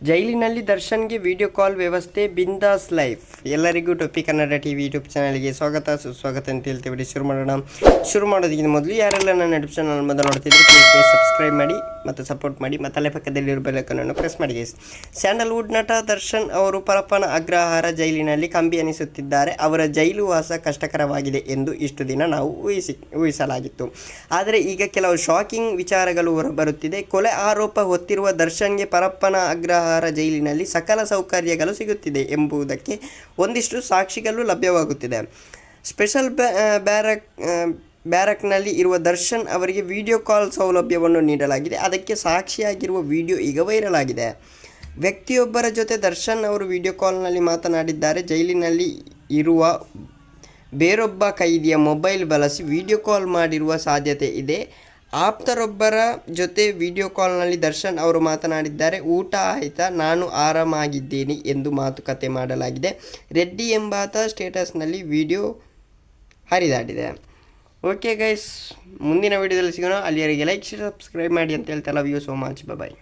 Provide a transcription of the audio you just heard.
ಜೈಲಿನಲ್ಲಿ ದರ್ಶನ್ಗೆ video call ವ್ಯವಸ್ಥೆ ಬಿಂದಾಸ್ ಲೈಫ್. ಎಲ್ಲರಿಗೂ ಟೊಪ್ಪಿ ಕನ್ನಡ ಟಿವಿ ಯೂಟ್ಯೂಬ್ ಚಾನಲ್ಗೆ ಸ್ವಾಗತ ಸುಸ್ವಾಗತ ಅಂತ ಹೇಳ್ತೀವಿ. ಶುರು ಮಾಡೋದಕ್ಕಿಂತ ಮೊದಲು ಯಾರೆಲ್ಲ ನನ್ನ ಯೂಟ್ಯೂಬ್ ಚಾನಲ್ ಮೊದಲು ನೋಡ್ತಿದ್ರೆ ಪ್ಲೀಸ್ ಸಬ್ಸ್ಕ್ರೈಬ್ ಮಾಡಿ ಮತ್ತು ಸಪೋರ್ಟ್ ಮಾಡಿ ಮತ್ತು ಅಲ್ಲೇ ಪಕ್ಕದಲ್ಲಿರೋ ಬೆಲ್ ಐಕಾನ್ ಪ್ರೆಸ್ ಮಾಡಿ ಗೈಸ್. ಸ್ಯಾಂಡಲ್ವುಡ್ ನಟ ದರ್ಶನ್ ಅವರು ಪರಪ್ಪನ ಅಗ್ರಹಾರ ಜೈಲಿನಲ್ಲಿ ಕಂಬಿ ಎನಿಸುತ್ತಿದ್ದಾರೆ. ಅವರ ಜೈಲು ವಾಸ ಕಷ್ಟಕರವಾಗಿದೆ ಎಂದು ಇಷ್ಟು ದಿನ ನಾವು ಊಹಿಸಲಾಗಿತ್ತು. ಆದರೆ ಈಗ ಕೆಲವು ಶಾಕಿಂಗ್ ವಿಚಾರಗಳು ಹೊರಬರುತ್ತಿದೆ. ಕೊಲೆ ಆರೋಪ ಹೊತ್ತಿರುವ ದರ್ಶನ್ಗೆ ಪರಪ್ಪನ ಅಗ್ರಹಾರ ಜೈಲಿನಲ್ಲಿ ಸಕಲ ಸೌಕರ್ಯಗಳು ಸಿಗುತ್ತಿದೆ ಎಂಬುದಕ್ಕೆ ಒಂದಿಷ್ಟು ಸಾಕ್ಷಿಗಳು ಲಭ್ಯವಾಗುತ್ತಿದೆ. ಸ್ಪೆಷಲ್ ಬ್ಯಾರಕ್ನಲ್ಲಿ ಇರುವ ದರ್ಶನ್ ಅವರಿಗೆ ವಿಡಿಯೋ ಕಾಲ್ ಸೌಲಭ್ಯವನ್ನು ನೀಡಲಾಗಿದೆ. ಅದಕ್ಕೆ ಸಾಕ್ಷಿಯಾಗಿರುವ ವಿಡಿಯೋ ಈಗ ವೈರಲ್ ಆಗಿದೆ. ವ್ಯಕ್ತಿಯೊಬ್ಬರ ಜೊತೆ ದರ್ಶನ್ ಅವರು ವಿಡಿಯೋ ಕಾಲ್ನಲ್ಲಿ ಮಾತನಾಡಿದ್ದಾರೆ. ಜೈಲಿನಲ್ಲಿ ಇರುವ ಬೇರೊಬ್ಬ ಕೈದಿಯ ಮೊಬೈಲ್ ಬಳಸಿ ವಿಡಿಯೋ ಕಾಲ್ ಮಾಡಿರುವ ಸಾಧ್ಯತೆ ಇದೆ. ಆಪ್ತರೊಬ್ಬರ ಜೊತೆ ವಿಡಿಯೋ ಕಾಲ್ನಲ್ಲಿ ದರ್ಶನ್ ಅವರು ಮಾತನಾಡಿದ್ದಾರೆ. ಊಟ ಆಯಿತಾ, ನಾನು ಆರಾಮಾಗಿದ್ದೀನಿ ಎಂದು ಮಾತುಕತೆ ಮಾಡಲಾಗಿದೆ. ರೆಡ್ಡಿ ಎಂಬಾತ ಸ್ಟೇಟಸ್ನಲ್ಲಿ ವಿಡಿಯೋ ಹರಿದಾಡಿದೆ. ಓಕೆ ಗೈಸ್, ಮುಂದಿನ ವಿಡಿಯೋದಲ್ಲಿ ಸಿಗೋಣ. ಅಲ್ಲಿಯವರೆಗೆ ಲೈಕ್ ಸಬ್ಸ್ಕ್ರೈಬ್ ಮಾಡಿ ಅಂತ ಹೇಳ್ತಾ love you so much. Bye.